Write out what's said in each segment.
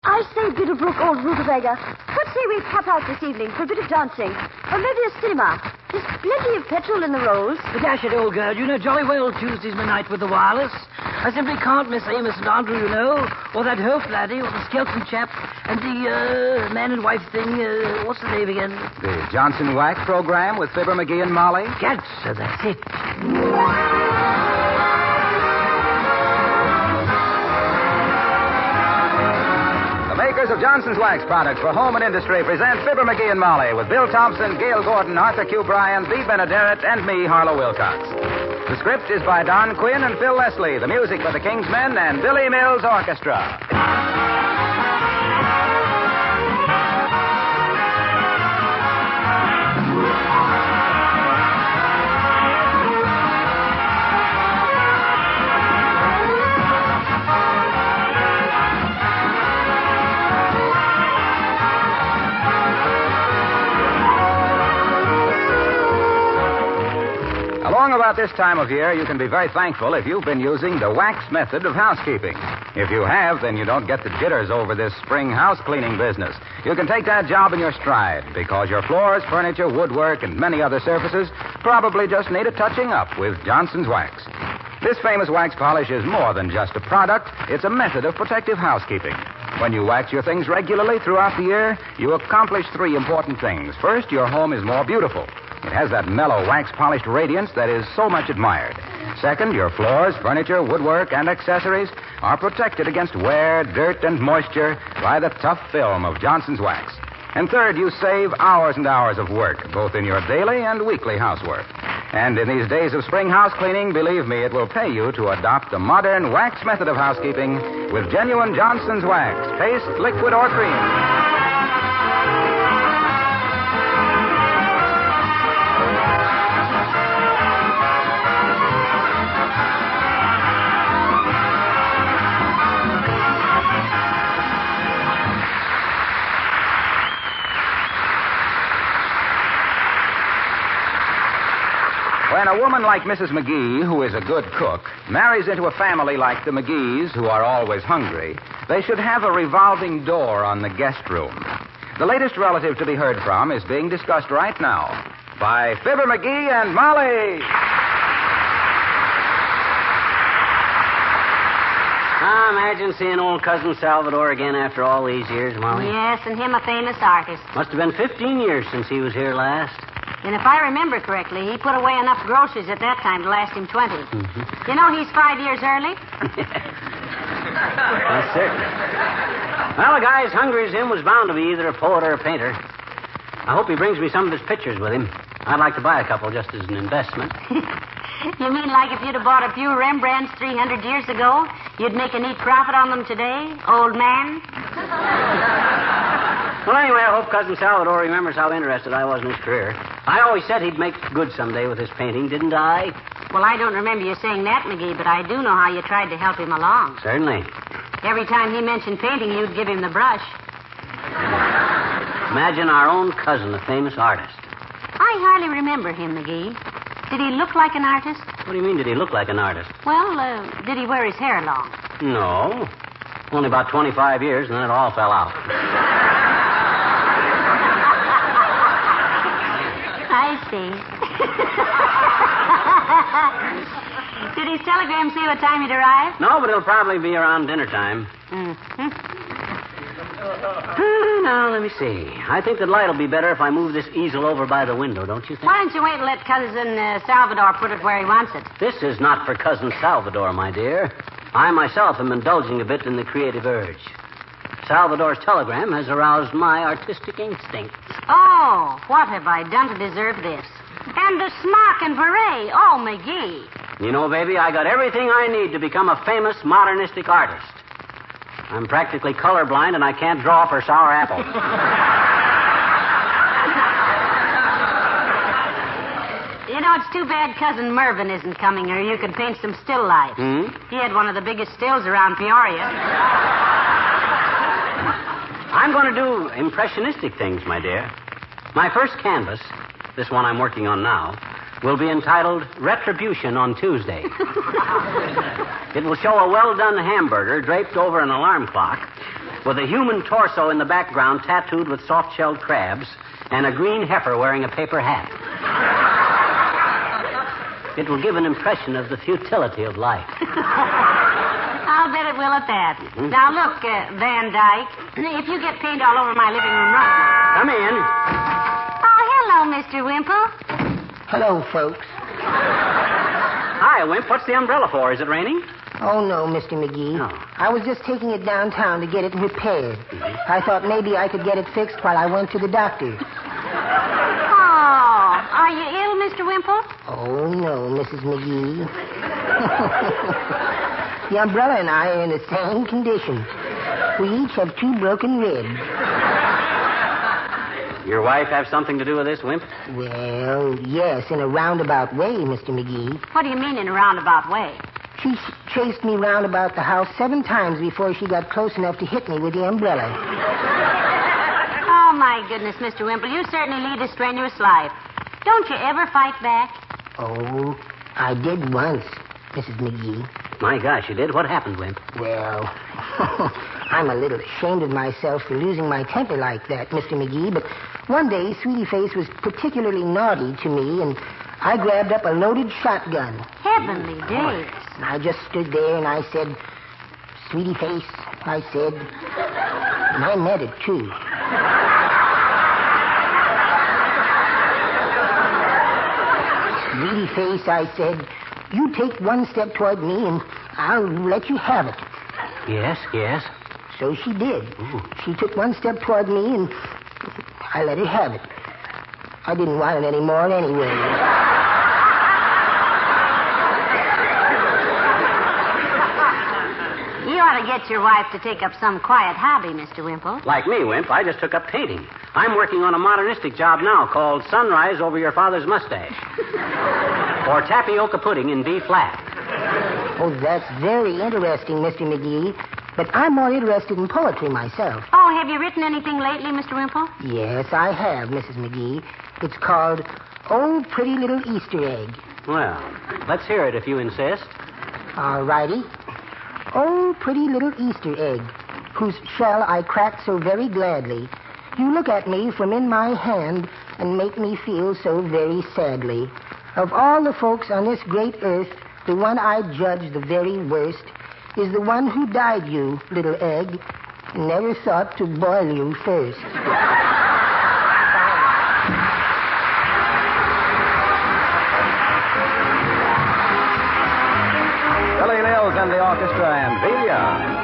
I say, Bitterbrook, old rutabaga, what say we pop out this evening for a bit of dancing? Or maybe a cinema? There's plenty of petrol in the rolls. But dash it, old girl, you know jolly well Tuesday's my night with the Wallace. I simply can't miss Amos and Andrew, you know, or that Hope laddie, or the Skelton chap, and the man and wife thing, what's the name again? The Johnson Wax program with Fibber McGee and Molly? That's it. Makers of Johnson's Wax products for home and industry present Fibber McGee and Molly with Bill Thompson, Gail Gordon, Arthur Q. Bryan, Bea Benaderet, and me, Harlow Wilcox. The script is by Don Quinn and Phil Leslie. The music by the Kingsmen and Billy Mills Orchestra. Along about this time of year, you can be very thankful if you've been using the wax method of housekeeping. If you have, then you don't get the jitters over this spring house cleaning business. You can take that job in your stride because your floors, furniture, woodwork, and many other surfaces probably just need a touching up with Johnson's Wax. This famous wax polish is more than just a product. It's a method of protective housekeeping. When you wax your things regularly throughout the year, you accomplish three important things. First, your home is more beautiful. It has that mellow, wax-polished radiance that is so much admired. Second, your floors, furniture, woodwork, and accessories are protected against wear, dirt, and moisture by the tough film of Johnson's Wax. And third, you save hours and hours of work, both in your daily and weekly housework. And in these days of spring house cleaning, believe me, it will pay you to adopt the modern wax method of housekeeping with genuine Johnson's Wax, paste, liquid, or cream. When a woman like Mrs. McGee, who is a good cook, marries into a family like the McGees, who are always hungry, they should have a revolving door on the guest room. The latest relative to be heard from is being discussed right now by Fibber McGee and Molly. Imagine seeing old cousin Salvador again after all these years, Molly. Yes, and him a famous artist. Must have been 15 years since he was here last. And if I remember correctly, he put away enough groceries at that time to last him 20. Mm-hmm. You know he's 5 years early? That's certain. Well, a guy as hungry as him was bound to be either a poet or a painter. I hope he brings me some of his pictures with him. I'd like to buy a couple just as an investment. You mean like if you'd have bought a few Rembrandts 300 years ago, you'd make a neat profit on them today, old man? Well, anyway, I hope Cousin Salvador remembers how interested I was in his career. I always said he'd make good someday with his painting, didn't I? Well, I don't remember you saying that, McGee, but I do know how you tried to help him along. Certainly. Every time he mentioned painting, you'd give him the brush. Imagine our own cousin, a famous artist. I hardly remember him, McGee. Did he look like an artist? What do you mean, did he look like an artist? Well, did he wear his hair long? No. Only about 25 years, and then it all fell out. I see. Did his telegram say what time he'd arrive? No, but it'll probably be around dinner time. Mm-hmm. Now, let me see. I think the light will be better if I move this easel over by the window, don't you think? Why don't you wait and let Cousin Salvador put it where he wants it? This is not for Cousin Salvador, my dear. I myself am indulging a bit in the creative urge. Salvador's telegram has aroused my artistic instincts. Oh, what have I done to deserve this? And the smock and beret. Oh, McGee. You know, baby, I got everything I need to become a famous modernistic artist. I'm practically colorblind, and I can't draw for sour apples. You know, it's too bad Cousin Mervyn isn't coming, or you could paint some still lifes. He had one of the biggest stills around Peoria. I'm going to do impressionistic things, my dear. My first canvas, this one I'm working on now, will be entitled Retribution on Tuesday. It will show a well-done hamburger draped over an alarm clock with a human torso in the background tattooed with soft-shelled crabs and a green heifer wearing a paper hat. It will give an impression of the futility of life. I'll bet it will at that. Mm-hmm. Now, look, Van Dyke, if you get paint all over my living room right now... Come in. Oh, hello, Mr. Wimple. Hello, folks. Hi, Wimp. What's the umbrella for? Is it raining? Oh, no, Mr. McGee. No. I was just taking it downtown to get it repaired. Mm-hmm. I thought maybe I could get it fixed while I went to the doctor. Oh, are you ill, Mr. Wimple? Oh, no, Mrs. McGee. The umbrella and I are in the same condition. We each have 2 broken ribs. Your wife have something to do with this, Wimp? Well, yes, in a roundabout way, Mr. McGee. What do you mean in a roundabout way? She chased me round about the house 7 times before she got close enough to hit me with the umbrella. Oh, my goodness, Mr. Wimple, you certainly lead a strenuous life. Don't you ever fight back? Oh, I did once, Mrs. McGee. My gosh, you did? What happened, Wimp? Well, I'm a little ashamed of myself for losing my temper like that, Mr. McGee, but one day Sweetie Face was particularly naughty to me, and I grabbed up a loaded shotgun. Heavenly days. And I just stood there and I said, Sweetie Face, I said, and I meant it, too. Sweetie Face, I said, you take 1 step toward me and I'll let you have it. Yes, yes. So she did. Ooh. She took 1 step toward me and I let her have it. I didn't want it anymore anyway. You ought to get your wife to take up some quiet hobby, Mr. Wimple. Like me, Wimp, I just took up painting. I'm working on a modernistic job now called Sunrise Over Your Father's Mustache. Or Tapioca Pudding in B flat. Oh, that's very interesting, Mr. McGee. But I'm more interested in poetry myself. Oh, have you written anything lately, Mr. Wimple? Yes, I have, Mrs. McGee. It's called Oh, Pretty Little Easter Egg. Well, let's hear it if you insist. All righty. Oh, pretty little Easter egg, whose shell I cracked so very gladly. You look at me from in my hand and make me feel so very sadly. Of all the folks on this great earth, the one I judge the very worst is the one who died you, little egg, and never thought to boil you first. Billy Mills and the orchestra and Velia.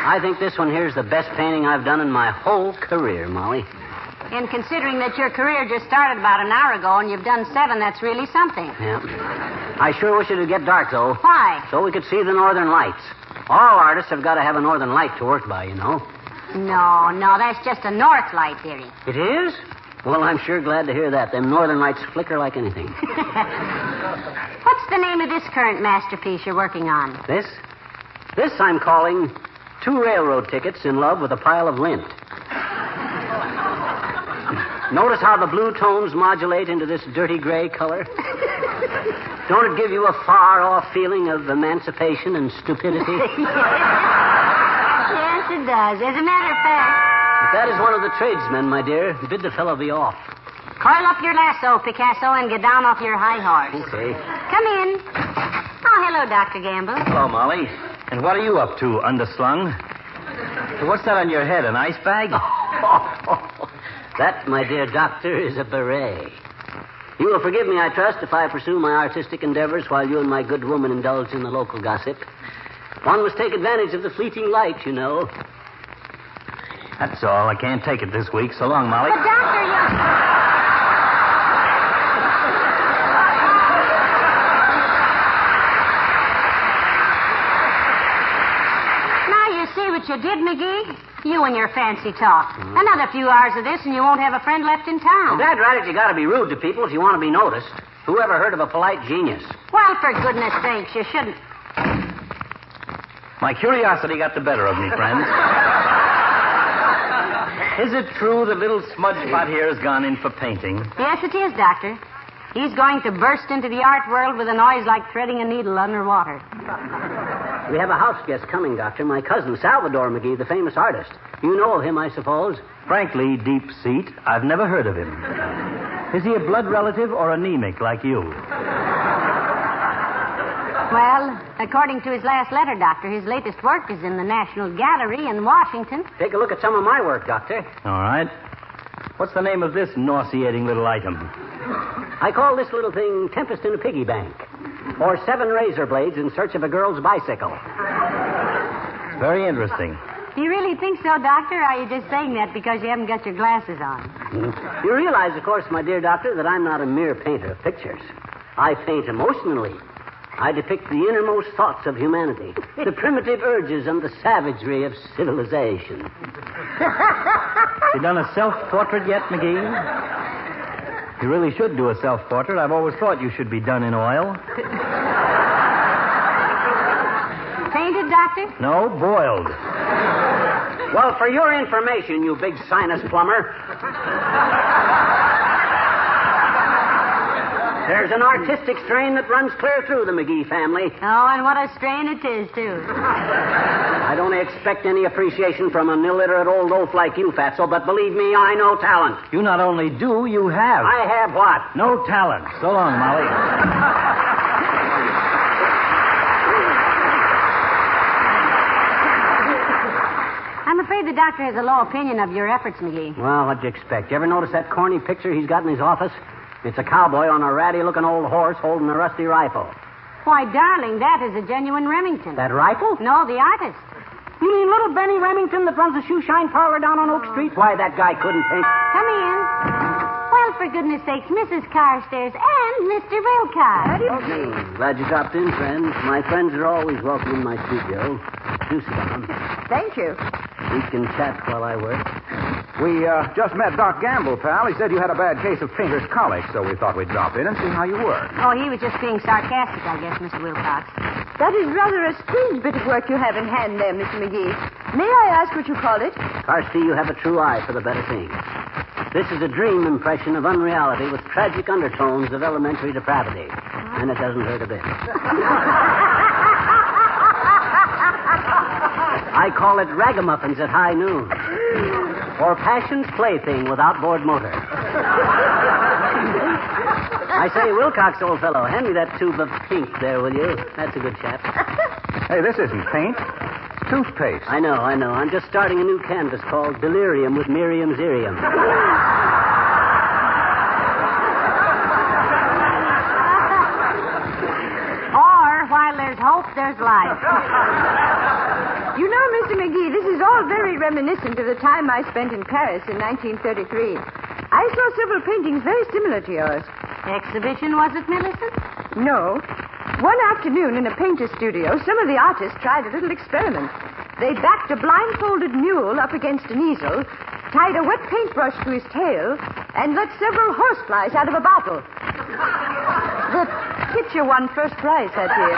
I think this one here's the best painting I've done in my whole career, Molly. And considering that your career just started about an hour ago and you've done 7, that's really something. Yeah. I sure wish it'd get dark, though. Why? So we could see the northern lights. All artists have got to have a northern light to work by, you know. No, that's just a north light, dearie. It is? Well, I'm sure glad to hear that. Them northern lights flicker like anything. What's the name of this current masterpiece you're working on? This I'm calling 2 railroad tickets in love with a pile of lint. Notice how the blue tones modulate into this dirty gray color? Don't it give you a far-off feeling of emancipation and stupidity? Yes, it does. As a matter of fact... If that is one of the tradesmen, my dear, bid the fellow be off. Coil up your lasso, Picasso, and get down off your high horse. Okay. Come in. Oh, hello, Dr. Gamble. Hello, Molly. And what are you up to, underslung? What's that on your head, an ice bag? That, my dear doctor, is a beret. You will forgive me, I trust, if I pursue my artistic endeavors while you and my good woman indulge in the local gossip. One must take advantage of the fleeting light, you know. That's all. I can't take it this week. So long, Molly. But, Doctor, Now you see what you did, McGee? You and your fancy talk. Another few hours of this and you won't have a friend left in town. Dad, right, you got to be rude to people if you want to be noticed. Who ever heard of a polite genius? Well, for goodness sakes, you shouldn't... My curiosity got the better of me, friends. Is it true that little smudge pot here has gone in for painting? Yes, it is, Doctor. He's going to burst into the art world with a noise like threading a needle underwater. We have a house guest coming, Doctor. My cousin, Salvador McGee, the famous artist. You know of him, I suppose. Frankly, deep seat, I've never heard of him. Is he a blood relative or anemic like you? Well, according to his last letter, Doctor, his latest work is in the National Gallery in Washington. Take a look at some of my work, Doctor. All right. What's the name of this nauseating little item? I call this little thing Tempest in a Piggy Bank. Or 7 razor blades in search of a girl's bicycle. It's very interesting. You really think so, Doctor, or are you just saying that because you haven't got your glasses on? You realize, of course, my dear doctor, that I'm not a mere painter of pictures. I paint emotionally. I depict the innermost thoughts of humanity, the primitive urges and the savagery of civilization. You done a self-portrait yet, McGee? You really should do a self-portrait. I've always thought you should be done in oil. Painted, Doctor? No, boiled. Well, for your information, you big sinus plumber, there's an artistic strain that runs clear through the McGee family. Oh, and what a strain it is, too. I don't expect any appreciation from an illiterate old oaf like you, Fatso, but believe me, I know talent. You not only do, you have. I have what? No talent. So long, Molly. I'm afraid the doctor has a low opinion of your efforts, McGee. Well, what'd you expect? You ever notice that corny picture he's got in his office? It's a cowboy on a ratty-looking old horse holding a rusty rifle. Why, darling, that is a genuine Remington. That rifle? No, the artist. You mean little Benny Remington that runs the shoe shine parlor down on Oak Street? Why, that guy couldn't paint. Come in. Well, for goodness sakes, Mrs. Carstairs and Mr. Wilcox. Glad you dropped in, friends. My friends are always welcome in my studio. Do sit down. Thank you. We can chat while I work. We just met Doc Gamble, pal. He said you had a bad case of painter's colic, so we thought we'd drop in and see how you were. Oh, he was just being sarcastic, I guess, Mr. Wilcox. That is rather a strange bit of work you have in hand there, Mr. McGee. May I ask what you call it? Carsty, you have a true eye for the better things. This is a dream impression of unreality with tragic undertones of elementary depravity. And it doesn't hurt a bit. I call it ragamuffins at high noon. Or passion's plaything without board motor. I say, Wilcox, old fellow, hand me that tube of pink there, will you? That's a good chap. Hey, this isn't paint. It's toothpaste. I know. I'm just starting a new canvas called Delirium with Miriam's Irium. Or, while there's hope, there's life. You know, Mr. McGee, this is all very reminiscent of the time I spent in Paris in 1933. I saw several paintings very similar to yours. Exhibition, was it, Millicent? No. One afternoon in a painter's studio, some of the artists tried a little experiment. They backed a blindfolded mule up against an easel, tied a wet paintbrush to his tail, and let several horseflies out of a bottle. The picture won first prize that year.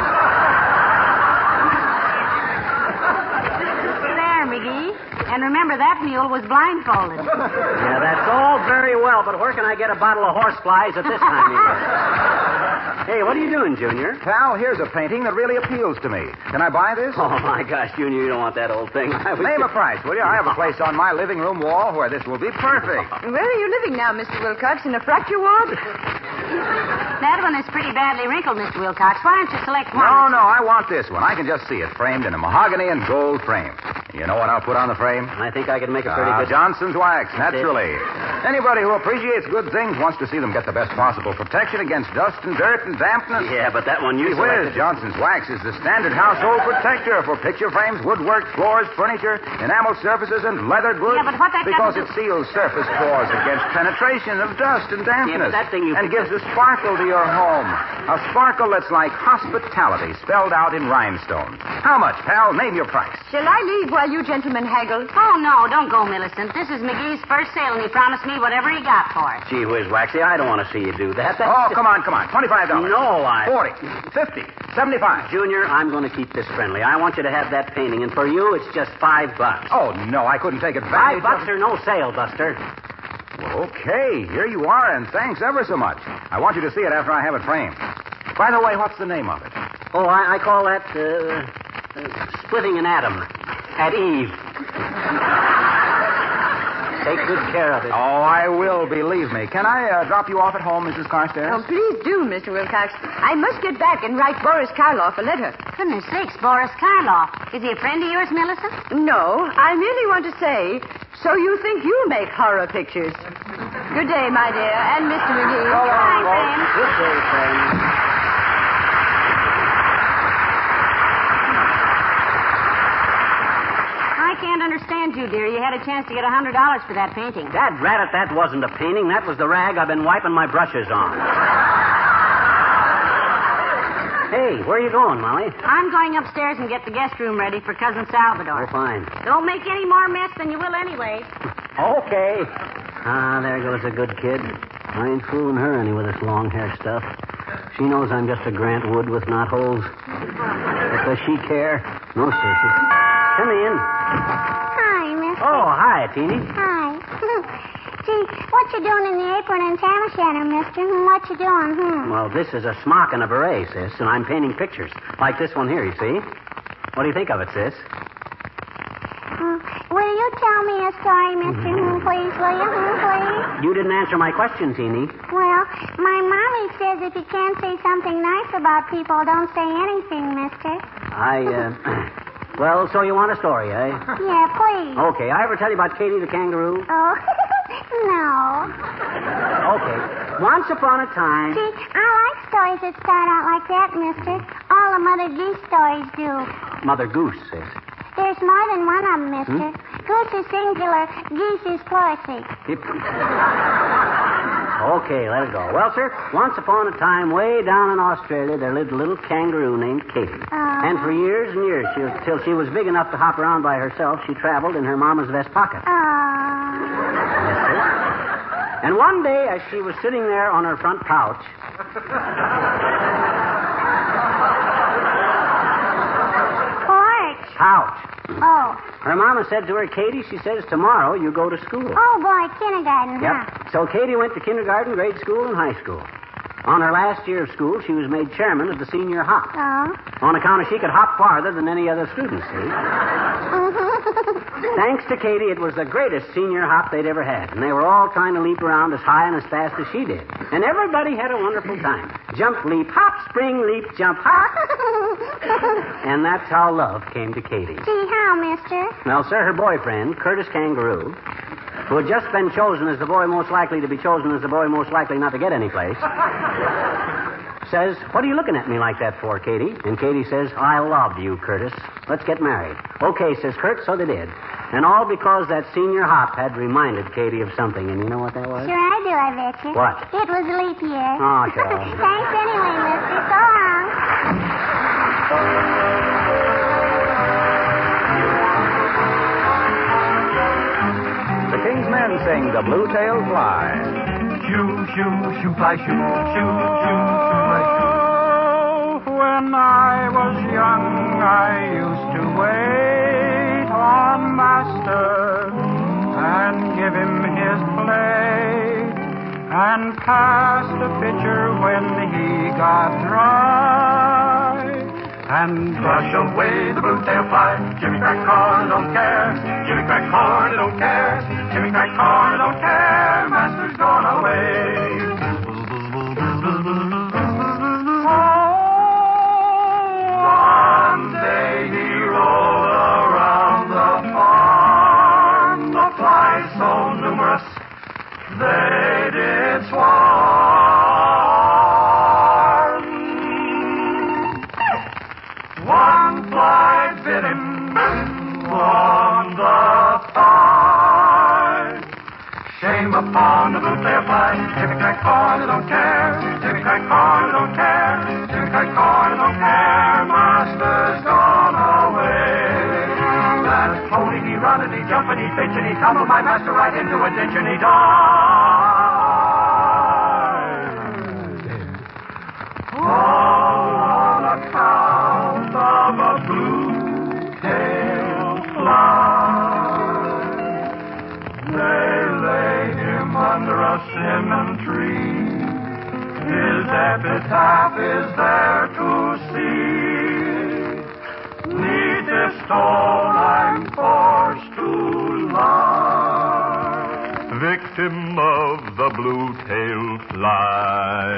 There, McGee. And remember, that mule was blindfolded. Yeah, that's all very well, but where can I get a bottle of horseflies at this time of year? Hey, what are you doing, Junior? Pal, here's a painting that really appeals to me. Can I buy this? Oh, my gosh, Junior, you don't want that old thing. Name a price, will you? I have a place on my living room wall where this will be perfect. Where are you living now, Mr. Wilcox? In a fracture ward? That one is pretty badly wrinkled, Mr. Wilcox. Why don't you select one? No, I want this one. I can just see it framed in a mahogany and gold frame. You know what I'll put on the frame? I think I can make a pretty good... Johnson's wax, naturally. Anybody who appreciates good things wants to see them get the best possible protection against dust and dirt and dampness. Yeah, but that one you selected... Johnson's wax is the standard household protector for picture frames, woodwork, floors, furniture, enamel surfaces, and leather goods. Yeah, but what that Because it seals surface pores against penetration of dust and dampness. Yeah, but that thing you... And gives a sparkle to your home. A sparkle that's like hospitality spelled out in rhinestones. How much, pal? Name your price. Shall I leave while you gentlemen haggle? Oh, no, don't go, Millicent. This is McGee's first sale, and he promised me whatever he got for it. Gee whiz, Waxy, I don't want to see you do that. Oh, come on. $25. No, 40, 50, 75. Junior, I'm going to keep this friendly. I want you to have that painting, and for you, it's just $5. Oh, no, I couldn't take it back. $5 or no sale, Buster. Well, okay, here you are, and thanks ever so much. I want you to see it after I have it framed. By the way, what's the name of it? Oh, I call that, splitting an atom at Eve. Take good care of it. Oh, I will, believe me. Can I drop you off at home, Mrs. Carstairs? Oh, please do, Mr. Wilcox. I must get back and write Boris Karloff a letter. Goodness sakes, Boris Karloff. Is he a friend of yours, Millicent? No, I merely want to say, so you think you make horror pictures. Good day, my dear, and Mr. McGee. Bye, friend. Good day, friend. I can't understand you, dear. You had a chance to get $100 for that painting. Dad rat it, that wasn't a painting. That was the rag I've been wiping my brushes on. Hey, where are you going, Molly? I'm going upstairs and get the guest room ready for Cousin Salvador. Oh, fine. Don't make any more mess than you will anyway. Okay. Ah, there goes a good kid. I ain't fooling her any with this long hair stuff. She knows I'm just a Grant Wood with knot holes. But does she care? No, sir. Come in. Hi, mister. Oh, hi, Teeny. Hi. Gee, what you doing in the apron and tam o' shanter, mister? What you doing, Well, this is a smock and a beret, sis, and I'm painting pictures. Like this one here, you see? What do you think of it, sis? Will you tell me a story, mister? Please, will you? Please? You didn't answer my question, Teeny. Well, my mommy says if you can't say something nice about people, don't say anything, mister. Well, so you want a story, eh? Yeah, please. Okay, I ever tell you about Katie the kangaroo? Oh, no. Okay. Once upon a time... See, I like stories that start out like that, mister. All the Mother Goose stories do. Mother Goose, sis. There's more than one of them, mister. Goose is singular, geese is plurity. Okay, let it go. Well, sir, once upon a time, way down in Australia, there lived a little kangaroo named Katie. And for years and years, till she was big enough to hop around by herself, she traveled in her mama's vest pocket. Yes, sir. And one day, as she was sitting there on her front pouch... Pouch. Oh. Her mama said to her, Katie, she says, tomorrow you go to school. Oh, boy, kindergarten, Yep. huh? So Katie went to kindergarten, grade school, and high school. On her last year of school, she was made chairman of the senior hop. Oh. On account of she could hop farther than any other student, see? Thanks to Katie, it was the greatest senior hop they'd ever had. And they were all trying to leap around as high and as fast as she did. And everybody had a wonderful time. Jump, leap, hop, spring, leap, jump, hop. And that's how love came to Katie. Gee, how, mister? Well, sir, her boyfriend, Curtis Kangaroo, who had just been chosen as the boy most likely to be chosen as the boy most likely not to get any place, says, what are you looking at me like that for, Katie? And Katie says, I love you, Curtis. Let's get married. Okay, says Kurt, so they did. And all because that senior hop had reminded Katie of something. And you know what that was? Sure I do, I bet you. What? It was a leap year. Oh, sure. Thanks anyway, mister. So long. sing The Blue-tailed Fly. Shoo, shoo, shoo, fly, shoo, shoo, shoo, shoo, fly, shoo. When I was young, I used to wait on Master and give him his plate and pass the pitcher when he got dry and brush away the blue-tailed fly. Jimmy crack corn, don't care. Jimmy crack corn, don't care. Jimmy crack corn, don't care. Master's gone away. One day he rolled around the farm. The flies so numerous they did swarm. One fly bit him on the thigh. Shame upon the blue-tailed fly. Jimmy crack corn, don't care. Jimmy crack corn, don't care. Jimmy crack corn, don't care. Master's gone away. That pony, he run and he jump and he pitch and he tumble my master right into a ditch and he died. All on account of a blue-tailed fly. They laid him under a cinnamon tree. His epitaph is there to see. Neath this stone I'm forced to lie, victim of the blue-tailed fly.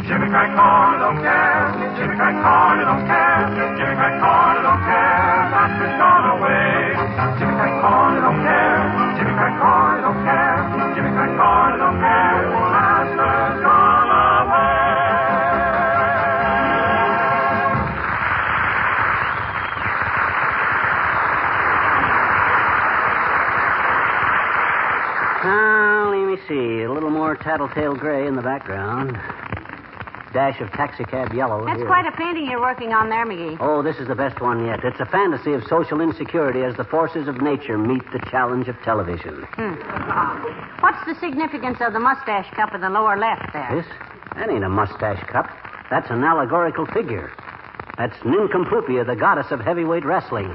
Jimmy crack corn, don't care. Jimmy crack corn, don't care. Jimmy crack corn, don't care. Master's gone away. Jimmy crack corn, don't care. Jimmy crack corn, don't care. Jimmy crack corn, don't care. Master's gone away. Now, let me see. A little more tattletale gray in the background. Dash of taxicab yellow. That's here. quite a painting you're working on there, McGee. Oh, this is the best one yet. It's a fantasy of social insecurity as the forces of nature meet the challenge of television. What's the significance of the mustache cup in the lower left there? This? That ain't a mustache cup. That's an allegorical figure. That's Nincompoopiya, the goddess of heavyweight wrestling.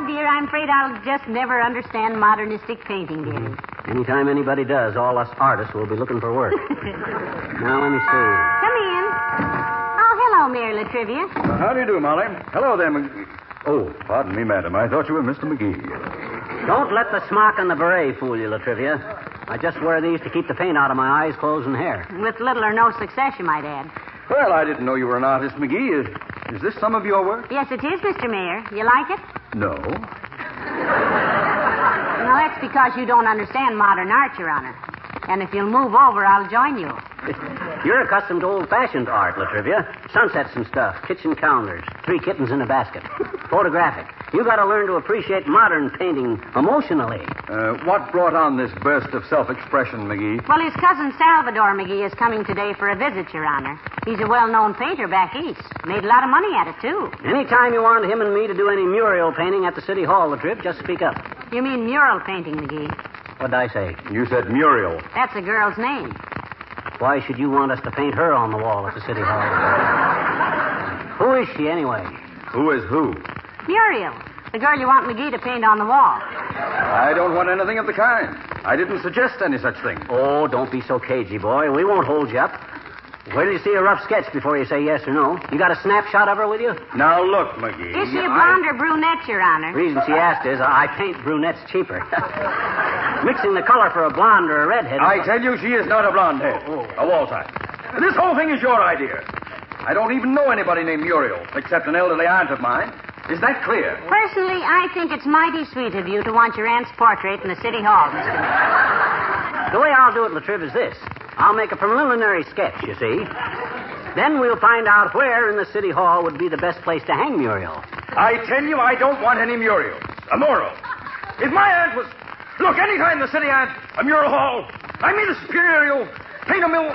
Dear, I'm afraid I'll just never understand modernistic painting, dearie. Anytime anybody does, all us artists will be looking for work. Now, let me see. Come in. Oh, hello, Mary Latrivia. How do you do, Molly? Hello there, McGee. Oh, pardon me, madam. I thought you were Mr. McGee. Don't let the smock and the beret fool you, Latrivia. I just wear these to keep the paint out of my eyes, clothes, and hair. With little or no success, you might add. Well, I didn't know you were an artist, McGee. Is this some of your work? Yes, it is, Mr. Mayor. You like it? No. No, that's because you don't understand modern art, Your Honor. And if you'll move over, I'll join you. You're accustomed to old-fashioned art, Latrivia. Sunsets and stuff, kitchen counters, 3 kittens in a basket. Photographic. You got to learn to appreciate modern painting emotionally. What brought on this burst of self-expression, McGee? Well, his cousin Salvador McGee is coming today for a visit, Your Honor. He's a well-known painter back east. Made a lot of money at it, too. Anytime you want him and me to do any mural painting at the City Hall, Latrip, just speak up. You mean mural painting, McGee? What'd I say? You said Muriel. That's a girl's name. Why should you want us to paint her on the wall at the City Hall? Who is she, anyway? Who is who? Muriel, the girl you want McGee to paint on the wall. I don't want anything of the kind. I didn't suggest any such thing. Oh, don't be so cagey, boy. We won't hold you up. Wait till you see a rough sketch before you say yes or no. You got a snapshot of her with you? Now, look, McGee. Is she a blonde or brunette, Your Honor? The reason she asked is I paint brunettes cheaper. Mixing the color for a blonde or a redhead. I tell you, she is not a blonde head. A wall type. This whole thing is your idea. I don't even know anybody named Muriel, except an elderly aunt of mine. Is that clear? Personally, I think it's mighty sweet of you to want your aunt's portrait in the City Hall, Mr. Mayor. The way I'll do it, Latriv, is this. I'll make a preliminary sketch, you see. Then we'll find out where in the City Hall would be the best place to hang Muriel. I tell you, I don't want any Muriel. A mural. If my aunt was... Look, anytime the city aunt, a mural hall, I mean a superior, paint a mill.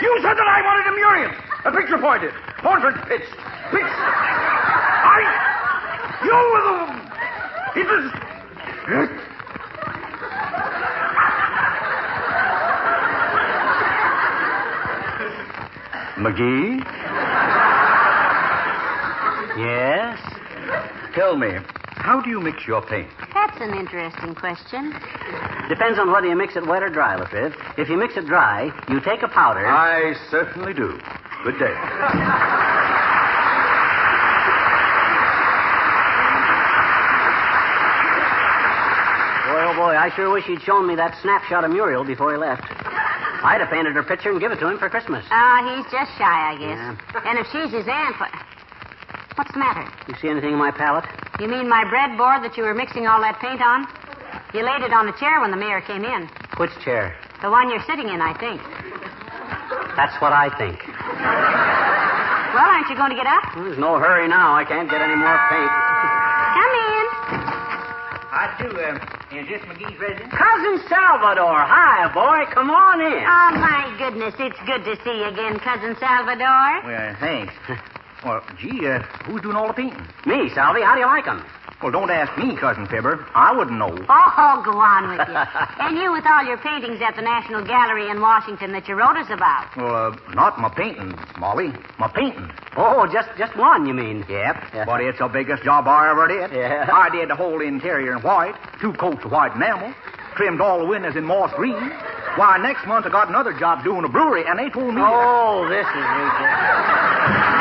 You said that I wanted a Muriel. A picture pointed. Portrait pitched. You were the... It was... McGee? Yes? Tell me, how do you mix your paint? That's an interesting question. Depends on whether you mix it wet or dry, Lefebvre. If you mix it dry, you take a powder. I certainly do. Good day. Boy, oh boy, I sure wish he'd shown me that snapshot of Muriel before he left. I'd have painted her picture and give it to him for Christmas. He's just shy, I guess. Yeah. And if she's his aunt, what's the matter? You see anything in my palette? You mean my breadboard that you were mixing all that paint on? You laid it on the chair when the mayor came in. Which chair? The one you're sitting in, I think. That's what I think. Well, aren't you going to get up? There's no hurry now. I can't get any more paint. Come in. I do. Is this McGee's residence? Cousin Salvador. Hi, boy. Come on in. Oh, my goodness. It's good to see you again, Cousin Salvador. Well, thanks. Well, gee, who's doing all the painting? Me, Salvi. How do you like him? Well, don't ask me, Cousin Fibber. I wouldn't know. Oh, go on with you. And you with all your paintings at the National Gallery in Washington that you wrote us about. Well, not my painting, Molly. My painting. Oh, just one, you mean? Yep. Yeah. But it's the biggest job I ever did. Yeah. I did the whole interior in white, 2 coats of white enamel, trimmed all the windows in moss green. Why, next month I got another job doing a brewery, and they told me... Oh, this is ridiculous.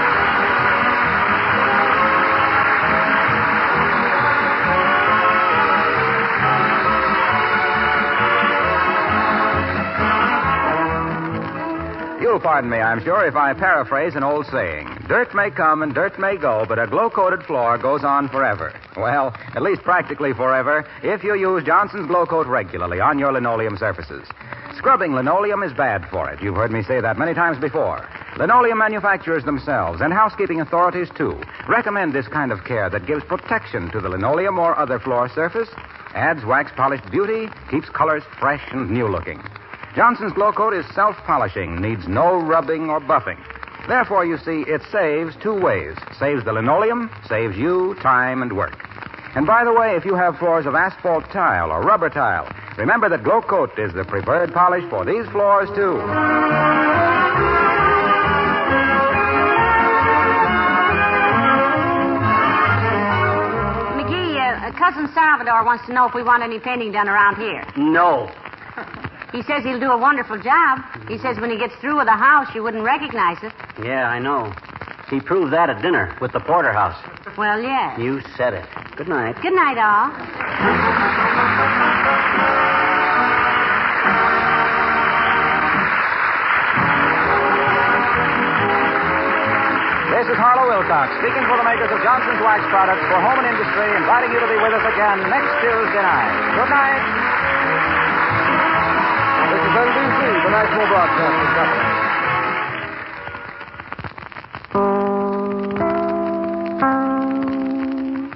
You'll pardon me, I'm sure, if I paraphrase an old saying. Dirt may come and dirt may go, but a glow-coated floor goes on forever. Well, at least practically forever, if you use Johnson's Glow Coat regularly on your linoleum surfaces. Scrubbing linoleum is bad for it. You've heard me say that many times before. Linoleum manufacturers themselves, and housekeeping authorities, too, recommend this kind of care that gives protection to the linoleum or other floor surface, adds wax-polished beauty, keeps colors fresh and new-looking. Johnson's Glow Coat is self-polishing, needs no rubbing or buffing. Therefore, you see, it saves 2 ways. Saves the linoleum, saves you time and work. And by the way, if you have floors of asphalt tile or rubber tile, remember that Glow Coat is the preferred polish for these floors, too. McGee, Cousin Salvador wants to know if we want any painting done around here. No. He says he'll do a wonderful job. He says when he gets through with the house, you wouldn't recognize it. Yeah, I know. He proved that at dinner with the porterhouse. Well, yes. You said it. Good night. Good night, all. This is Harlow Wilcox, speaking for the makers of Johnson's Wax Products for Home and Industry, inviting you to be with us again next Tuesday night. Good night. This is NBC, the National Broadcasting Company.